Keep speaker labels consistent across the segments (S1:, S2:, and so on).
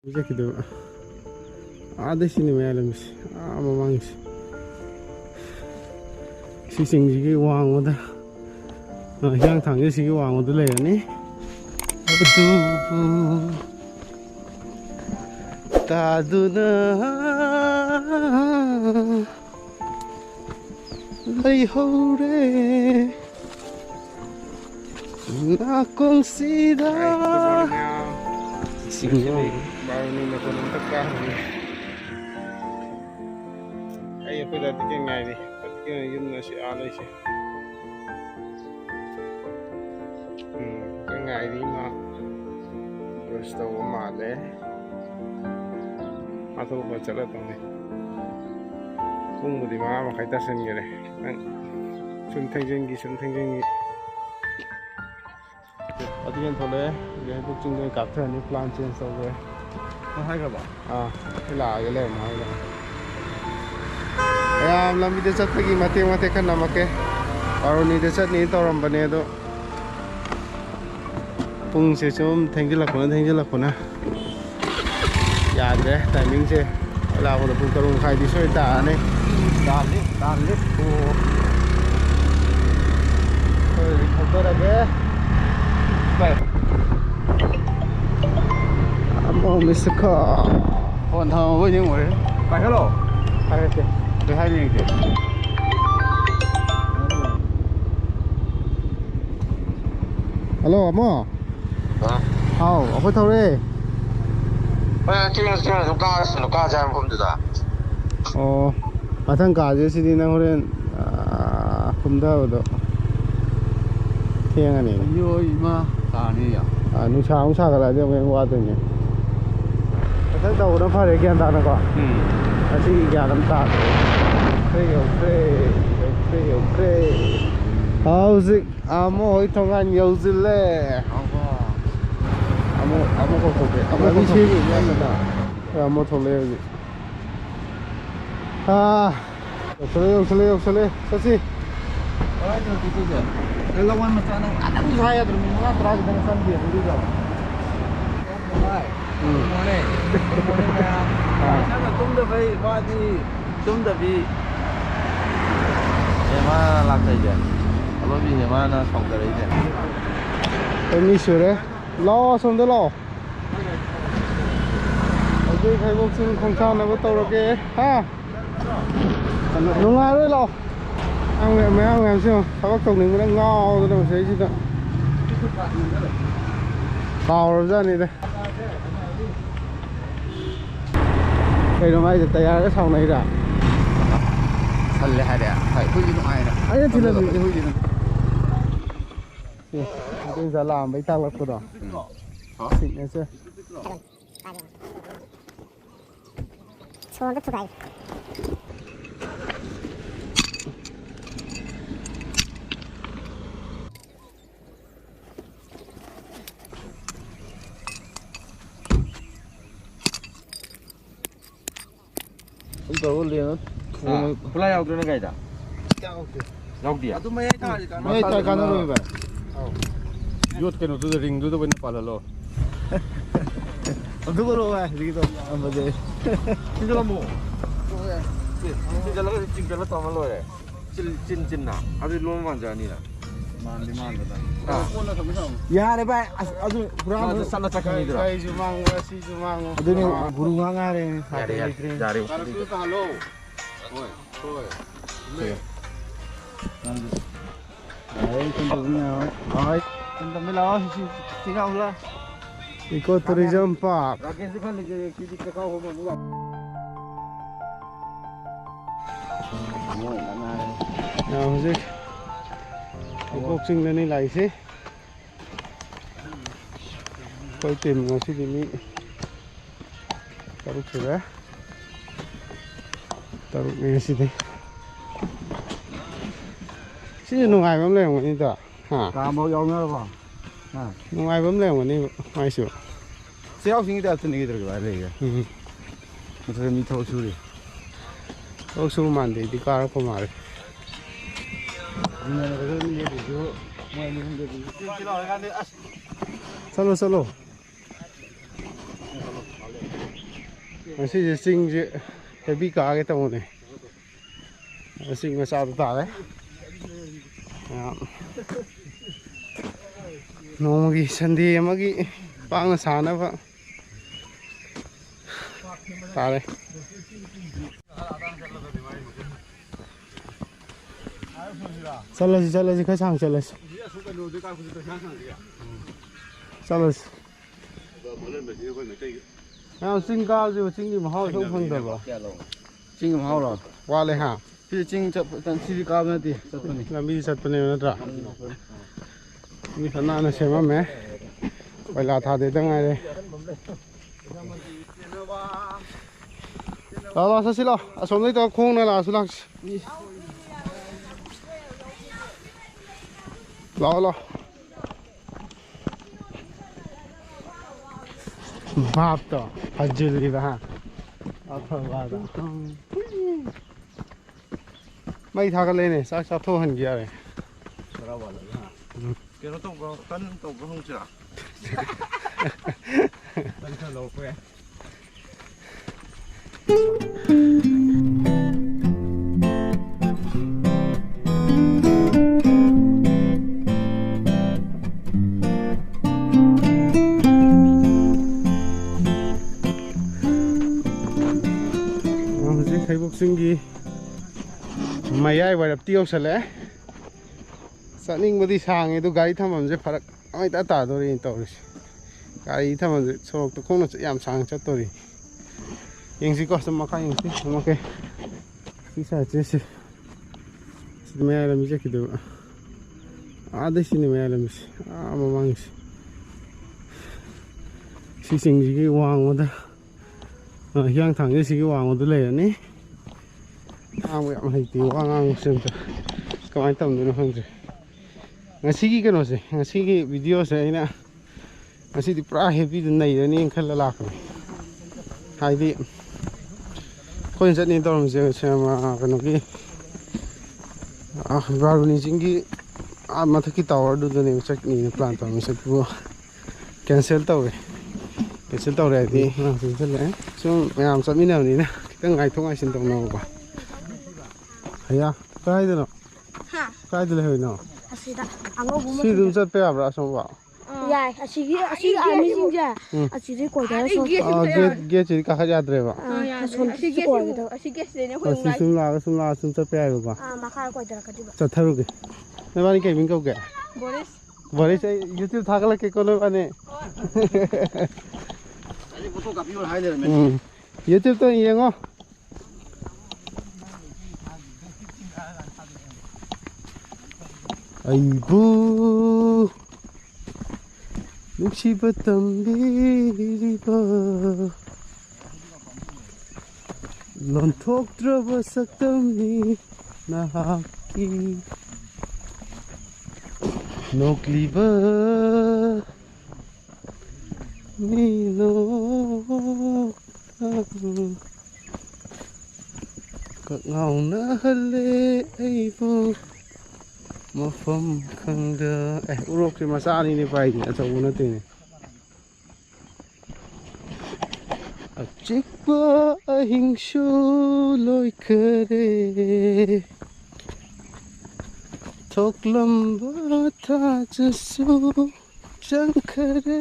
S1: ꯆꯠꯈꯤꯗꯕ ꯑꯥꯗꯩ ꯁꯤꯅꯤ ꯃꯌꯥꯝꯂꯝꯁꯦ ꯃꯃꯥꯡꯁꯦ ꯁꯤ ꯆꯤꯡꯁꯤꯒꯤ ꯋꯥꯡꯃꯗ ꯍꯤꯌꯥꯡ ꯊꯥꯡꯁꯦ ꯁꯤꯒꯤ ꯋꯥꯡꯃꯗ ꯂꯩꯔꯅꯤ ꯑꯗꯨꯕꯨ ꯇꯥꯗꯨꯅ ꯂꯩꯍꯧꯔꯦ ꯅꯥꯀꯣꯡꯁꯤꯗ ꯕꯥꯔꯨꯅꯤ ꯃꯈꯣꯟ ꯑꯝꯇ ꯀꯥꯍꯟꯒꯦ ꯑꯩꯈꯣꯏꯗ ꯇꯤꯀꯦꯠ ꯉꯥꯏꯔꯤ ꯇꯤꯀꯦꯠ ꯌꯨꯝꯗ ꯁꯤ ꯂꯩꯁꯦ ꯇꯤꯀꯦꯠ ꯉꯥꯏꯔꯤ ꯃꯥ ꯕ꯭ꯔꯁ ꯇꯧꯕ ꯃꯥꯜꯂꯦ ꯑꯇꯣꯞꯄ ꯆꯠꯂꯗꯧꯅꯤ ꯄꯨꯡꯕꯨꯗꯤ 5:30 ꯇꯥꯁꯟꯈꯔꯦ ꯅꯪ ꯁꯨꯝ ꯊꯦꯡꯖꯤꯟꯈꯤ ꯑꯗꯨꯒ ꯊꯣꯛꯂꯛꯑꯦ ꯍꯟꯗꯛ ꯆꯤꯡꯗ ꯀꯥꯞꯊꯔꯅꯤ ꯄ꯭ꯂꯥꯟ ꯆꯦꯟꯖ ꯇꯧꯈ꯭ꯔꯦ ꯍꯥꯏꯈ꯭ꯔꯕ ꯑꯩ ꯂꯥꯛꯑꯒ ꯂꯩꯔꯝꯃꯣ ꯍꯥꯏꯒ ꯃꯌꯥꯝ ꯂꯝꯕꯤꯗ ꯆꯠꯄꯒꯤ ꯃꯇꯦꯛ ꯈꯔ ꯅꯝꯃꯛꯀꯦ ꯕꯥꯔꯨꯅꯤꯗ ꯆꯠꯅꯤ ꯇꯧꯔꯝꯕꯅꯦ ꯑꯗꯣ ꯄꯨꯡꯁꯦ ꯁꯨꯝ ꯊꯦꯡꯖꯤꯜꯂꯛꯄꯅ ꯌꯥꯗ꯭ꯔꯦ ꯇꯥꯏꯃꯤꯡꯁꯦ ꯂꯥꯛꯄꯗ ꯄꯨꯡ 3:30 ꯁꯣꯏ ꯇꯥꯔꯅꯤ ꯇꯥꯜꯂꯤ ꯊꯧꯗꯔꯒꯦ 미스카 다음 어디 뭐래? 빨리 헬로 할게 내 할일인데 헬로 어머 아우 어디 타오래?
S2: 지금 누가 잘못 봅니다.
S1: 마찬 가지시디 나 호렌 봄다오도 태양하네 이거 이마 아니야 누차가 라디오 왜 와더니 ꯃꯊꯛ ꯇꯧꯕꯅ ꯐꯔꯦ ꯒ꯭ꯌꯥꯟ ꯇꯥꯅꯀꯣ ꯑꯁꯤꯒꯤ ꯒ꯭ꯌꯥꯟ ꯑꯃ ꯇꯥꯗ꯭ꯔꯦ ꯌꯧꯈ꯭ꯔꯦ ꯍꯧꯖꯤꯛ ꯑꯃꯨꯛ ꯍꯣꯏ ꯊꯣꯡꯒꯥꯟ ꯌꯧꯁꯤꯜꯂꯦ ꯑꯃꯨꯛ ꯀꯧꯊꯣꯛꯀꯦ ꯑꯃꯨꯛ ꯊꯣꯛꯂꯛꯑꯦ ꯍꯧꯖꯤꯛ ꯌꯧꯁꯜꯂꯦ ꯆꯠꯁꯤ
S3: ꯂꯋꯥꯟ ꯃꯆꯥꯅ ꯑꯗꯨꯝ ꯍꯥꯏꯗ꯭ꯔꯣ 5-10 ꯈꯤꯇꯪ ꯆꯪꯗꯦ ꯑꯗꯨꯗ morning ꯅꯪꯅ ꯇꯨꯝꯗꯕꯩ ꯋꯥꯗꯤ ꯇꯨꯝꯗꯕꯤ ꯃꯥꯅ ꯂꯥꯛꯇꯣꯏꯁꯦ ꯑꯂꯣꯏꯕꯤꯅꯦ ꯃꯥꯅ ꯁꯥꯎꯖꯔꯛꯏꯁꯦ
S1: ꯑꯅꯤ ꯁꯨꯔꯦ ꯂꯥꯛꯑꯣ ꯑꯁꯣꯝꯗ ꯂꯥꯛꯑꯣ ꯍꯧꯖꯤꯛ ꯍꯩꯕꯣꯛ ꯆꯤꯡ ꯈꯣꯡꯁꯥꯟꯅꯕ ꯇꯧꯔꯒꯦ ꯅꯨꯡꯉꯥꯏꯔꯣꯏ ꯂꯥꯛꯑꯣ ꯃꯌꯥꯝꯁꯤ ꯊꯕꯛ ꯇꯧꯅꯤꯡꯕꯅ ꯉꯥꯎꯗꯅ ꯃꯁꯤꯁꯤꯗ ꯀꯥꯎꯔꯕꯖꯥꯠꯅꯤꯗ ꯀꯩꯅꯣ ꯃꯥꯏꯁꯦ ꯇꯌꯥꯔꯒ ꯁꯥꯎꯅꯩꯔꯥ
S3: ꯁꯜꯂꯦ ꯍꯥꯏꯔꯦ ꯑꯩꯈꯣꯏꯗꯤ ꯅꯨꯡꯉꯥꯏꯔꯦ
S1: ꯑꯩꯅ ꯊꯤꯜꯂꯝꯃꯤꯁꯦ ꯑꯩꯈꯣꯏꯒꯤꯅ ꯑꯗꯨꯏꯖꯥ ꯂꯥꯛꯑꯝꯕꯩ ꯇꯥꯛꯂꯛꯄꯗꯣ ꯁꯤꯒꯅꯦꯆꯔ
S4: 소원도 투가이
S3: ꯄꯨꯂꯥ ꯌꯥꯎꯗ꯭ꯔꯣꯅ ꯒꯥꯏꯗ ꯌꯥꯎꯗꯦ
S1: ꯑꯗꯨ ꯃꯌꯥꯏ ꯇꯥꯔ ꯀꯥꯟꯅꯔꯣꯏ ꯚꯥꯏ ꯌꯣꯠ ꯀꯩꯅꯣꯗꯨꯗ ꯔꯤꯡꯗꯨꯗ ꯑꯣꯏꯅ ꯄꯥꯜꯍꯜꯂꯣ ꯑꯗꯨ ꯕꯔꯣ ꯚꯥꯏ ꯍꯧꯖꯤꯛꯀꯤꯗꯣ ꯑꯃꯗꯤ
S3: ꯆꯤꯡꯖꯜꯂꯝꯃꯣ ꯆꯤꯡꯖꯜꯂꯒ ꯆꯤꯡꯖꯜꯂ ꯇꯧꯔ ꯂꯣꯏꯔꯦ ꯆꯤꯟꯅ ꯑꯗꯨ ꯂꯣꯟ ꯃꯥꯟꯖꯔꯅꯤꯅ ꯃꯥꯟꯗꯗ
S1: ꯌꯥꯔꯦ ꯚꯥꯏ ꯑꯗꯨ ꯄꯨꯔꯥ
S3: ꯆꯠꯂ ꯆꯠꯈꯤꯅꯤꯗꯨꯔ
S1: ꯑꯩꯁꯨ ꯃꯥꯡꯉꯣ ꯁꯤꯁꯨ ꯃꯥꯡꯉꯣ ꯑꯗꯨꯅꯤ ꯒꯨꯔꯨ ꯉꯥꯡꯉꯥꯔꯦ
S3: ꯌꯥꯔꯦ
S1: ꯍꯜꯂꯣ इको टूरिज्म पार्क हौजिक ꯏꯕꯣꯛ ꯆꯤꯡꯗꯅꯤ ꯂꯥꯛꯏꯁꯤ ꯑꯩꯈꯣꯏ ꯇꯤꯝ ꯉꯁꯤꯗꯤ ꯃꯤ 3 ꯁꯨꯔꯦ 3ꯅꯤ ꯉꯁꯤꯗꯤ ꯁꯤꯁꯨ ꯅꯨꯡꯉꯥꯏꯕ ꯑꯃ ꯂꯩꯔꯝꯒꯅꯤꯗ
S3: ꯀꯥꯝꯕ ꯌꯥꯎꯅꯔꯕꯣ
S1: ꯅꯨꯡꯉꯥꯏꯕ ꯑꯃ ꯂꯩꯔꯝꯒꯅꯤꯕ ꯃꯥꯏꯁꯨ
S3: ꯆꯩꯔꯥꯎꯆꯤꯡꯒꯤ ꯇꯥꯏꯞꯇꯅꯤ ꯀꯩꯗꯧꯔꯒꯦ ꯚꯥꯏ ꯂꯩꯒꯦ ꯅꯠꯇ꯭ꯔꯒ ꯃꯤ ꯊꯕꯛ ꯁꯨꯔꯤ
S1: ꯊꯕꯛ ꯁꯨꯕ ꯃꯥꯟꯗꯦꯗꯤ ꯀꯥꯔꯛꯄ ꯃꯥꯜꯂꯦ चलो ꯉꯁꯤꯁꯦ ꯆꯤꯡꯁꯦ ꯍꯦꯕꯤ ꯀꯥꯒꯦ ꯇꯧꯕꯅꯦ ꯆꯤꯡ ꯃꯆꯥꯗ ꯇꯥꯔꯦ ꯅꯣꯡꯃꯒꯤ ꯁꯟꯗꯦ ꯑꯃꯒꯤ ꯄꯥꯡꯅ ꯁꯥꯅꯕ ꯇꯥꯔꯦ ꯆꯠꯂꯁꯤ ꯈꯔ ꯁꯥꯡ ꯆꯠꯂꯁꯤ ꯆꯤꯡ ꯀꯥꯕꯁꯤꯕꯨ ꯆꯤꯡꯒꯤ ꯃꯍꯥꯎ ꯁꯨꯝ ꯐꯪꯗꯕ꯭ꯔꯣ
S3: ꯆꯤꯡ ꯃꯍꯥꯎꯔꯣ
S1: ꯋꯥꯠꯂꯦ ꯍꯥ
S3: ꯁꯤ ꯆꯤꯡ ꯁꯤꯗꯤ ꯀꯥꯕ ꯅꯠꯇꯦ ꯆꯠꯄꯅꯤ
S1: ꯂꯝꯕꯤ ꯆꯠꯄꯅꯦꯕ ꯅꯠꯇ꯭ꯔꯥ ꯃꯤ ꯐꯅꯥꯟꯅ ꯁꯦꯝꯃꯝꯃꯦ ꯀꯣꯏꯂꯥ ꯊꯥꯗꯦꯗ ꯉꯥꯏꯔꯦ ꯂꯥꯛꯑꯣ ꯆꯠꯁꯤ ꯂꯥꯛꯑꯣ ꯑꯁꯣꯝꯗꯩ ꯇꯧꯔ ꯈꯣꯡꯅ ꯂꯥꯛꯑꯁꯨ ꯂꯥꯛꯁꯤ ꯂꯥꯛꯑꯣ ꯚꯥꯞꯇꯣ ꯐꯖꯤꯜꯂꯤꯕ ꯍꯥ ꯑꯐꯕꯗ ꯃꯩ ꯊꯥꯒꯠꯂꯦꯅꯦ ꯆꯥꯛ ꯆꯥꯊꯣꯛꯍꯟꯒꯦ ꯌꯥꯔꯦ
S3: ꯀꯩꯅꯣ ꯇꯧꯕ꯭ꯔꯣ ꯇꯟ ꯇꯧꯕ꯭ꯔꯣ ꯍꯪꯁꯤꯔꯥ ꯇꯟ ꯈꯔ ꯂꯧꯔꯛꯄ ꯌꯥꯏ
S1: ꯍꯧꯖꯤꯛ ꯊꯩꯕꯣꯛ ꯆꯤꯡꯒꯤ ꯃꯌꯥꯏ ꯋꯥꯏꯔꯞꯇꯤ ꯌꯧꯁꯜꯂꯛꯑꯦ ꯆꯠꯅꯤꯡꯕꯗꯤ ꯁꯥꯡꯉꯦ ꯑꯗꯨ ꯒꯥꯔꯤ ꯊꯝꯐꯝꯁꯦ ꯐꯔꯛ ꯑꯃ ꯇꯥꯗꯣꯔꯤꯅ ꯇꯧꯔꯤꯁꯦ ꯒꯥꯔꯤ ꯊꯝꯐꯝꯁꯦ ꯁꯣꯔꯣꯛꯇ ꯈꯣꯡꯅ ꯌꯥꯝ ꯁꯥꯡꯅ ꯆꯠꯇꯣꯔꯤ ꯌꯦꯡꯁꯤꯀꯣ ꯁꯨꯝ ꯃꯈꯥ ꯌꯦꯡꯁꯤ ꯊꯝꯃꯛꯀꯦ ꯁꯤ ꯁꯥꯏꯠꯁꯦ ꯁꯤꯗ ꯃꯌꯥꯏ ꯂꯝꯕꯤ ꯆꯠꯈꯤꯗꯣꯏꯕ ꯑꯥꯗꯩ ꯁꯤꯅꯤ ꯃꯌꯥꯏ ꯂꯝꯕꯤꯁꯦ ꯃꯃꯥꯡꯁꯦ ꯁꯤ ꯆꯤꯡꯁꯤꯒꯤ ꯋꯥꯡꯃꯗ ꯍꯤꯌꯥꯡꯊꯥꯡꯁꯦ ꯁꯤꯒꯤ ꯋꯥꯡꯃꯗ ꯂꯩꯔꯅꯤ ꯉꯥꯡꯕ ꯌꯥꯝ ꯍꯩꯇꯦ ꯋꯥ ꯉꯥꯡꯕꯁꯦ ꯑꯝꯇ ꯀꯃꯥꯏꯅ ꯇꯧꯗꯣꯏꯅꯣ ꯈꯪꯗ꯭ꯔꯦ ꯉꯁꯤꯒꯤ ꯀꯩꯅꯣꯁꯦ ꯉꯁꯤꯒꯤ ꯚꯤꯗꯤꯑꯣꯁꯦ ꯑꯩꯅ ꯉꯁꯤꯗꯤ ꯄꯨꯔꯥ ꯍꯦꯄꯤꯗ ꯅꯩꯔꯅꯤꯅ ꯈꯜꯂ ꯂꯥꯛꯄꯅꯦ ꯍꯥꯏꯗꯤ ꯑꯩꯈꯣꯏꯅ ꯆꯠꯅꯤ ꯇꯧꯔꯝꯃꯤꯁꯦ ꯀꯩꯅꯣꯒꯤ ꯕꯥꯔꯨꯅꯤ ꯆꯤꯡꯒꯤ ꯃꯊꯛꯀꯤ ꯇꯥꯋꯔꯗꯨꯗꯅꯦꯕ ꯆꯠꯅꯤꯅ プラン ꯇꯧꯔꯝꯃꯤꯁꯦ ꯑꯗꯨꯕꯨ ꯀꯦꯟꯁꯦꯜ ꯇꯧꯔꯦ ꯍꯥꯏꯗꯤ ꯆꯠꯂꯛꯑꯦ ꯁꯨꯝ ꯃꯌꯥꯝ ꯆꯠꯃꯤꯟꯅꯕꯅꯤꯅ ꯈꯤꯇꯪ ꯉꯥꯏꯊꯣꯛ ꯉꯥꯏꯁꯤꯟ ꯇꯧꯅꯕꯀꯣ ꯍꯌꯥ ꯀꯗꯥꯏꯗꯅꯣ ꯀꯗꯥꯏꯗ ꯂꯩꯍꯧꯔꯤꯅꯣ
S4: ꯑꯁꯤꯗ ꯑꯉꯧꯕ
S1: ꯁꯤ ꯑꯗꯨꯝ ꯆꯠꯄ ꯌꯥꯕ꯭ꯔꯥ ꯑꯁꯣꯝꯕ
S4: ꯌꯥꯏ ꯑꯁꯤꯒꯤ ꯑꯅꯤꯁꯤꯡꯁꯦ ꯑꯁꯤꯗꯤ ꯀꯣꯏꯗꯔ
S1: ꯒꯦꯠꯁꯤꯗꯤ ꯀꯥꯈꯠ ꯌꯥꯗ꯭ꯔꯦꯕ
S4: ꯑꯁꯤ
S1: ꯁꯨꯝ ꯂꯥꯛꯑꯒ ꯁꯨꯝ ꯆꯠꯄ ꯌꯥꯏꯕꯀꯣ
S4: ꯃꯈꯥ ꯀꯣꯏꯗꯔꯛꯀꯗꯤꯕ
S1: ꯆꯠꯊꯔꯨꯒꯦ ꯅꯣꯏꯕꯥꯅꯤ ꯀꯩ ꯃꯤꯡ ꯀꯧꯒꯦ ꯕꯣꯔꯤꯁ ꯑꯩ ꯌꯨꯇ꯭ꯌꯨꯕ ꯊꯥꯒꯠꯂꯛꯀꯦꯀꯣ ꯅꯣꯏꯕꯥꯅꯤ
S3: ꯐꯣꯇꯣ ꯀꯥꯞꯄꯤꯌꯣ ꯍꯥꯏ ꯂꯩꯔꯝꯃꯦ
S1: ꯌꯨꯇ꯭ꯌꯨꯕꯇ ꯌꯦꯡꯉꯣ ꯑꯩꯕꯨ ꯅꯨꯡꯁꯤꯕ ꯇꯝꯕꯤꯔꯤꯕ ꯂꯣꯟꯊꯣꯛꯇ꯭ꯔꯕ ꯁꯛꯇꯝꯅꯤ ꯅꯍꯥꯛꯀꯤ ꯅꯣꯛꯂꯤꯕ ꯀꯛꯉꯥꯎꯅꯍꯜꯂꯦ ꯑꯩꯕꯨ ꯃꯐꯝ ꯈꯪꯗ ꯎꯔꯣꯛꯁꯦ ꯃꯆꯥꯅꯤꯅꯦ ꯄꯥꯏꯁꯦ ꯑꯆꯧꯕ ꯅꯠꯇꯦꯅꯦ ꯑꯆꯤꯛꯄ ꯑꯍꯤꯡꯁꯨ ꯂꯣꯏꯈꯔꯦ ꯊꯣꯛꯂꯝꯕ ꯊꯥꯖꯁꯨ ꯆꯪꯈꯔꯦ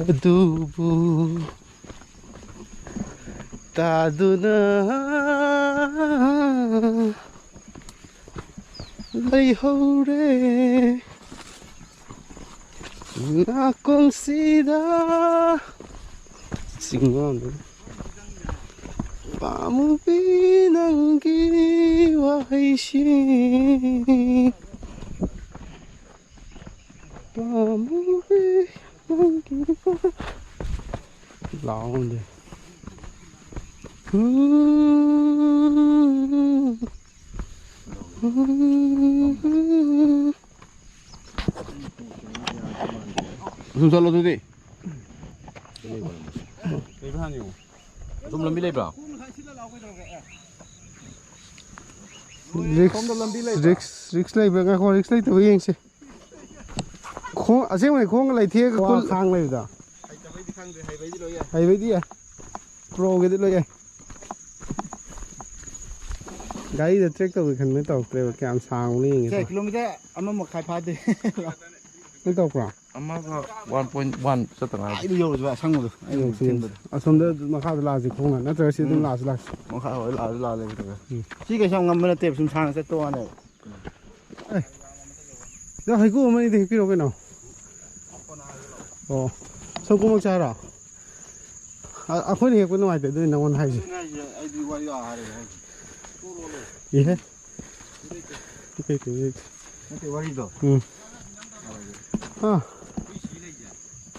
S1: ꯑꯗꯨꯕꯨ ꯇꯥꯗꯨꯅ ꯂꯩꯍꯧꯔꯦ ꯅꯥꯀꯣꯡꯁꯤꯗ ꯆꯤꯡꯉꯣꯟꯗ ꯄꯥꯝꯃꯨꯕꯤ ꯅꯪꯒꯤ ꯋꯥꯍꯩꯁꯤꯡ ꯄꯥꯝꯃꯨꯕꯤ ꯅꯪꯒꯤ ꯂꯥꯎꯟꯗꯦ 좀 잘라주디.
S3: 하니요. 좀 럼비 레이브라.
S1: ꯔꯤꯛꯁ ꯂꯩꯕ꯭ꯔꯥ ꯉꯥꯏꯈꯣ ꯔꯤꯛꯁ ꯂꯩꯇꯕ ꯌꯦꯡꯁꯦ ꯈꯣꯡ ꯑꯁꯦꯡꯕꯅꯤ ꯈꯣꯡꯒ ꯂꯩꯊꯦꯛꯑꯒ ꯈꯥꯡ ꯂꯩꯕꯗ
S3: ꯈꯪꯗꯦ ꯍꯩꯕꯩꯗꯤ ꯂꯣꯏ ꯌꯥꯏ
S1: ꯍꯩꯕꯩꯗꯤ ꯌꯥꯏ ꯄ꯭ꯔꯣꯒꯤꯗꯤ ꯂꯣꯏ ꯌꯥꯏ ꯒꯥꯔꯤꯗ ꯇ꯭ꯔꯦꯛ ꯇꯧꯒꯦ ꯈꯟꯕ ꯇꯧꯔꯛꯇ꯭ꯔꯦꯕ ꯀꯌꯥꯝ ꯁꯥꯡꯕꯅꯣ ꯌꯦꯡꯒꯦ
S3: ꯀꯤꯂꯣꯃꯤꯇꯔ 1.5 ꯐꯥꯗꯦ
S1: ꯅꯪ ꯇꯧꯕ꯭ꯔꯣ
S3: ꯑꯃꯒ 1.1 ꯆꯠꯇ ꯉꯥꯏꯔꯤ ꯑꯩꯗꯤ ꯌꯧꯔꯁꯨ ꯑꯁꯪꯕꯗꯣ
S1: ꯑꯁꯣꯝꯗ ꯃꯈꯥꯗ ꯂꯥꯛꯑꯁꯤ ꯈꯣꯡꯅ ꯅꯠꯇ꯭ꯔꯒ ꯁꯤ ꯑꯗꯨꯝ ꯂꯥꯛꯑꯁꯤ ꯂꯥꯛꯁꯤ
S3: ꯃꯈꯥ ꯍꯣꯏ ꯂꯥꯛꯑ ꯁꯤ ꯀꯩꯁꯨ ꯌꯥꯝ ꯉꯝꯕ ꯅꯠꯇꯦꯕ ꯁꯨꯝ ꯁꯥꯡꯅ ꯆꯠꯄ ꯋꯥꯅꯦꯕ
S1: ꯅꯪ ꯍꯩꯀꯨ ꯑꯃꯅꯤꯗ ꯍꯦꯛꯄꯤꯔꯣ ꯀꯩꯅꯣ ꯑꯣ ꯁꯧꯀꯨꯃꯛ ꯆꯥꯔꯣ ꯑꯩꯈꯣꯏꯅ ꯍꯦꯛꯄ ꯅꯨꯡꯉꯥꯏꯇꯦ ꯑꯗꯨꯗꯤ ꯅꯪꯉꯣꯟꯗ ꯍꯥꯏꯁꯦ
S3: ꯑꯩꯗꯤ ꯋꯥꯔꯤ ꯍꯥꯏꯔꯒꯦ
S1: ihe
S3: ꯅꯠꯇꯦ ꯋꯥꯔꯤꯗꯣ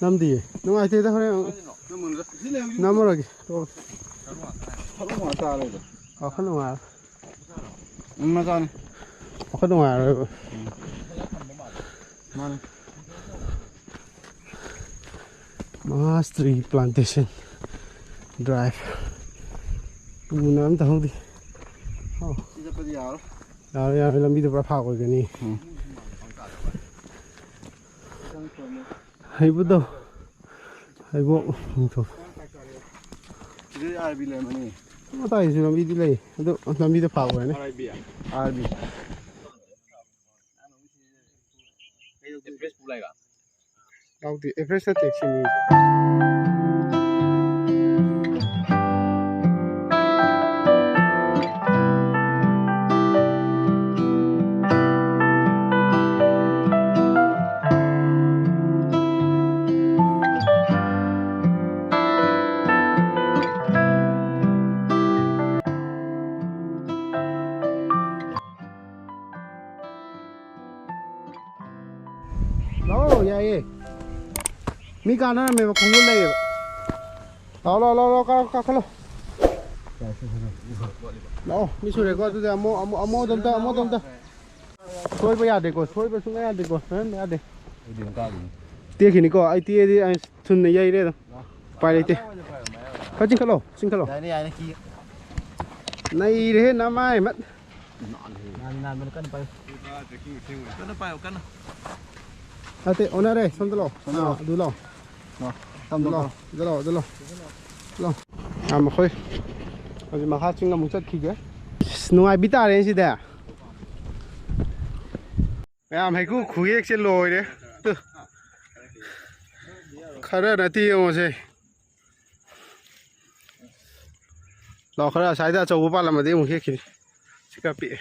S1: namdiye numaiteda hore namorage akhanu ma
S3: ꯃꯆꯥꯅꯤ
S1: akhanu ma
S3: ꯃꯥꯅꯤ
S1: Mas tree plantation drive unam tahudi
S3: ꯁꯤ ꯆꯠꯄꯗꯤ ꯌꯥꯔꯣꯏ
S1: ꯌꯥꯔꯦ ꯂꯝꯕꯤꯗ ꯄꯨꯔꯥ ꯐꯥꯛ ꯑꯣꯏꯒꯅꯤ ꯍꯩꯕꯗꯣ ꯍꯩꯕꯣꯛ
S3: ꯁꯤꯗꯤ ꯑꯥꯔꯕꯤ ꯂꯩꯔꯝꯃꯅꯤ
S1: ꯃꯇꯥꯏꯁꯨ ꯂꯝꯕꯤꯗꯤ ꯂꯩ ꯑꯗꯨ ꯂꯝꯕꯤꯗ ꯐꯥꯛ ꯑꯣꯏꯔꯅꯤ
S3: ꯑꯥꯔꯕꯤ
S1: ꯌꯥꯎꯗꯦ ꯑꯦꯚꯔꯦꯁ ꯅꯠꯇꯦ ꯁꯤꯅꯤ ꯂꯥꯛꯑꯣ ꯌꯥꯏꯌꯦ ꯃꯤ ꯀꯥꯟꯅꯔꯝꯃꯦꯕ ꯈꯣꯡꯒꯨꯜ ꯂꯩꯌꯦꯕ ꯂꯥꯛꯑꯣ ꯀꯥꯈꯠꯂꯣ ꯂꯥꯛꯑꯣ ꯃꯤ ꯁꯨꯔꯦꯀꯣ ꯑꯗꯨꯗꯤ ꯑꯃꯨꯛ ꯁꯣꯏꯕ ꯌꯥꯗꯦꯀꯣ ꯁꯣꯏꯕ ꯁꯨꯡꯌꯥ ꯌꯥꯗꯦꯀꯣ ꯁꯣꯏꯍꯟꯕ ꯌꯥꯗꯦ ꯇꯦꯛꯈꯤꯅꯤꯀꯣ ꯑꯩ ꯇꯦꯛꯑꯗꯤ ꯑꯩ ꯊꯨꯅ ꯌꯩꯔꯦ ꯑꯗꯨꯝ ꯎꯄꯥꯏ ꯂꯩꯇꯦ ꯈꯔ ꯆꯤꯡꯈꯠꯂꯣ
S3: ꯌꯥꯏꯅꯦ ꯀꯤ
S1: ꯅꯩꯔꯦꯍꯦ ꯅꯃꯥꯏ ꯃꯠ
S3: ꯅꯥꯟꯕꯅ ꯀꯟꯅ ꯄꯥꯏꯌꯨ ꯀꯟꯅ
S1: ꯅꯠꯇꯦ ꯑꯣꯟꯅꯔꯦ ꯁꯣꯝꯗ ꯂꯥꯛꯑꯣ ꯑꯗꯨ ꯂꯥꯛꯑꯣ ꯃꯈꯣꯏ ꯍꯧꯖꯤꯛ ꯃꯈꯥ ꯆꯤꯡ ꯑꯃꯨꯛ ꯆꯠꯈꯤꯒꯦ ꯅꯨꯡꯉꯥꯏꯕꯤ ꯇꯥꯔꯦ ꯁꯤꯗ ꯃꯌꯥꯝ ꯍꯩꯀꯨ ꯈꯨꯌꯦꯛꯁꯦ ꯂꯣꯏꯔꯦ ꯈꯔ ꯅꯠꯇꯦ ꯌꯦꯡꯉꯣꯁꯦ ꯂꯥꯛꯑꯣ ꯈꯔ ꯑꯁ꯭ꯋꯥꯏꯗ ꯑꯆꯧꯕ ꯄꯥꯜꯂꯝꯃꯗꯤ ꯑꯃꯨꯛ ꯍꯦꯛꯈꯤꯅꯤ ꯁꯤ ꯈꯔ ꯄꯤꯛꯑꯦ